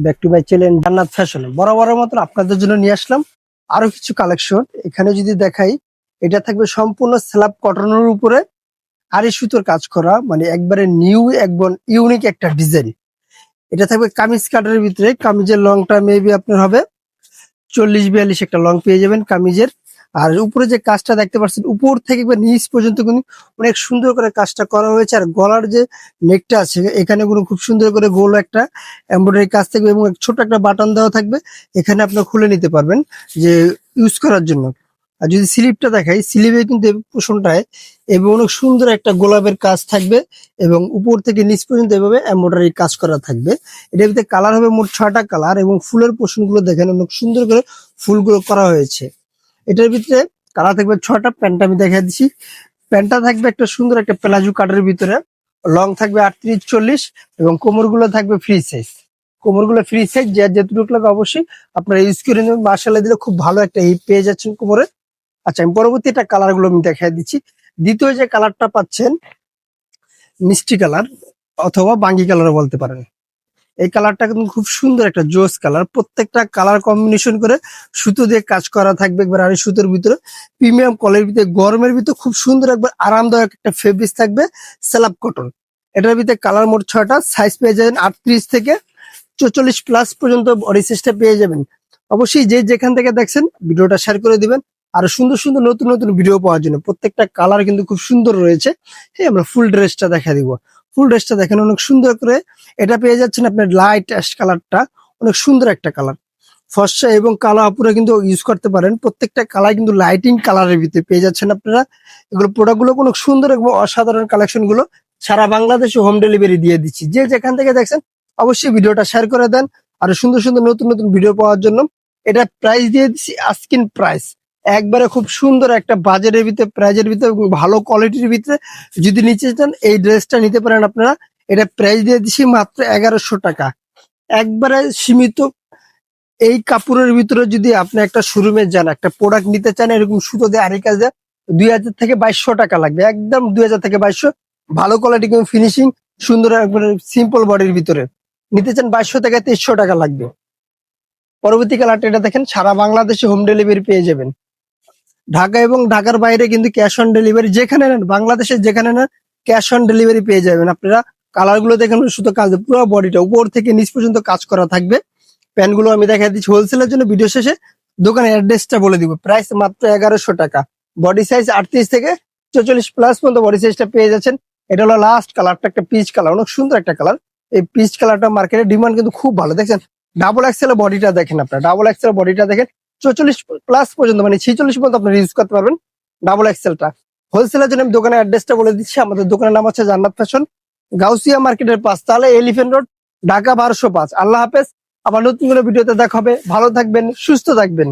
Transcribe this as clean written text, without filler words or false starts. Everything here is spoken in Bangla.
ব্যাক টু মাই চ্যানেল জান্নাত ফ্যাশন। বরাবরের মতো আপনাদের জন্য নিয়ে আসলাম আরো কিছু কালেকশন। এখানে যদি দেখাই, এটা থাকবে সম্পূর্ণ স্ল্যাব কটনের উপরে আড়ি সুতোর কাজ করা, মানে একবারে নিউ একদম ইউনিক একটা ডিজাইন। এটা থাকবে কামিজ কাটের ভিতরে। কামিজের লংটা মেবি আপনার হবে 40-42 একটা লং পেয়ে যাবেন কামিজের। আর উপরে যে কাজটা দেখতে পাচ্ছেন, উপর থেকে একবার নিচ পর্যন্ত কিন্তু অনেক সুন্দর করে কাজটা করা হয়েছে। আর গলার যে নেকটা আছে এখানে কোনো খুব সুন্দর করে গোল একটা এমব্রয়ডারি কাজ থাকবে এবং ছোট একটা বাটন দেওয়া থাকবে, এখানে আপনার খুলে নিতে পারবেন যে ইউজ করার জন্য। আর যদি স্লিপটা দেখাই, স্লিপে কিন্তু পোষণটায় এবং অনেক সুন্দর একটা গোলাপের কাজ থাকবে এবং উপর থেকে নিচ পর্যন্ত এভাবে এমব্রয়ডারি কাজ করা থাকবে। এটার ভিতরে কালার হবে মোট 6টা কালার এবং ফুলের পোষণগুলো দেখেন অনেক সুন্দর করে ফুলগুলো করা হয়েছে। এটার ভিতরে কালার থাকবে 6টা। প্যান্টটা আমি দেখা দিচ্ছি। প্যান্টটা থাকবে একটা সুন্দর একটা প্লাজো কাটের ভিতরে, লং থাকবে 38-40 এবং কোমরগুলো থাকবে ফ্রি সাইজ। কোমরগুলো ফ্রি সাইজ, যে যেটুকু লাগে অবশ্যই আপনারা ইউজ করে নেবেন। মার্শাল্লাহ দিলে খুব ভালো একটা হিপ পেয়ে যাচ্ছেন কোমরে। আচ্ছা, আমি পরবর্তী একটা কালার গুলো আমি দেখাই দিচ্ছি। দ্বিতীয় যে কালারটা পাচ্ছেন মিষ্টি কালার অথবা বাঙ্গি কালার বলতে পারেন। এই কালারটা কিন্তু খুব সুন্দর একটা জোস কালার। প্রত্যেকটা কালার কম্বিনেশন করে সুতো দিয়ে কাজ করা থাকবে একবার আড়াই সুতোর ভিতরে। প্রিমিয়াম কোয়ালিটির ভিতরে গরমের ভিতরে খুব সুন্দর একবার আরামদায়ক একটা ফেব্রিক থাকবে স্ল্যাব কটন। এটার ভিতরে কালার মোট 6টা। সাইজ পেয়ে যাবেন 38 থেকে 44+ পর্যন্ত বডি সাইজটা পেয়ে যাবেন। অবশ্যই যে যেখান থেকে দেখছেন ভিডিওটা শেয়ার করে দিবেন আর সুন্দর সুন্দর নতুন নতুন ভিডিও পাওয়ার জন্য। প্রত্যেকটা কালার কিন্তু খুব সুন্দর রয়েছে। হ্যাঁ, আমরা ফুল ড্রেসটা দেখা দিব। ফুল ড্রেসটা দেখেন অনেক সুন্দর করে। এটা পেয়ে যাচ্ছেন আপনার লাইট অ্যাশ কালারটা, অনেক সুন্দর একটা কালার। ফর্সা এবং কালো আপুরা কিন্তু ইউজ করতে পারেন। প্রত্যেকটা কালার কিন্তু লাইটিং কালারের ভিতরে পেয়ে যাচ্ছেন আপনারা। এগুলো প্রোডাক্টগুলো অনেক সুন্দর এবং অসাধারণ কালেকশন গুলো সারা বাংলাদেশে হোম ডেলিভারি দিয়ে দিচ্ছি। যে যেখান থেকে দেখছেন অবশ্যই ভিডিওটা শেয়ার করে দেন আর সুন্দর সুন্দর নতুন নতুন ভিডিও পাওয়ার জন্য। এটা প্রাইস দিয়ে দিচ্ছি আস্কিন প্রাইস, একবারে খুব সুন্দর একটা বাজেটের ভিতরে, প্রাইজের ভিতরে ভালো কোয়ালিটির ভিতরে যদি নিতে চান এই ড্রেসটা নিতে পারেন আপনারা। এটা প্রাইস দিয়ে দিচ্ছি মাত্র 1100 টাকা, একবারে সীমিত। এই কাপড়ের ভিতরে যদি আপনি একটা শোরুমে যান, একটা প্রোডাক্ট নিতে চান এরকম সুতো দিয়ে আড়ি কাজ দেয়, 2000 থেকে 2200 টাকা লাগবে। একদম 2000 থেকে 2200। ভালো কোয়ালিটি এবং ফিনিশিং সুন্দর একবারে সিম্পল বডির ভিতরে নিতে চান 2200 থেকে 2300 টাকা লাগবে। পরবর্তী কালারটা এটা দেখেন, সারা বাংলাদেশে হোম ডেলিভারি পেয়ে যাবেন। ঢাকা এবং ঢাকার বাইরে কিন্তু ক্যাশ অন ডেলিভারি, যেখানে নেন বাংলাদেশের যেখানে নেন ক্যাশ অন ডেলিভারি পেয়ে যাবেন আপনারা। কালার গুলো দেখেন শুধু কাজ, পুরো বডিটা উপর থেকে নিচ পর্যন্ত কাজ করা থাকবে। প্যান্ট গুলো আমি দেখা দিচ্ছি হোলসেলের জন্য। ভিডিও শেষে দোকানের অ্যাড্রেসটা বলে দিব। প্রাইস মাত্র 1100 টাকা। বডি সাইজ 38 থেকে 44+ পর্যন্ত বডি সাইজটা পেয়ে যাচ্ছেন। এটা হলো লাস্ট কালারটা, একটা পিচ কালার, অনেক সুন্দর একটা কালার। এই পিচ কালারটা মার্কেটের ডিমান্ড কিন্তু খুব ভালো। দেখছেন ডাবল এক্সেল বডিটা দেখেন আপনারা, ডাবল এক্সেল বডিটা দেখেন 44+ পর্যন্ত, মানে 46 পর্যন্ত আপনারা ইউজ করতে পারবেন ডাবল এক্সেলটা। হোলসেলের জন্য আমি দোকানের অ্যাড্রেসটা বলে দিচ্ছি। আমাদের দোকানের নাম হচ্ছে জান্নাত ফ্যাশন, গাউসিয়া মার্কেটের 5 তালে এলিফ্যান্ট রোড, ঢাকা 1205। আল্লাহ হাফেজ। আবার নতুন কোনো ভিডিওতে দেখা হবে। ভালো থাকবেন, সুস্থ থাকবেন।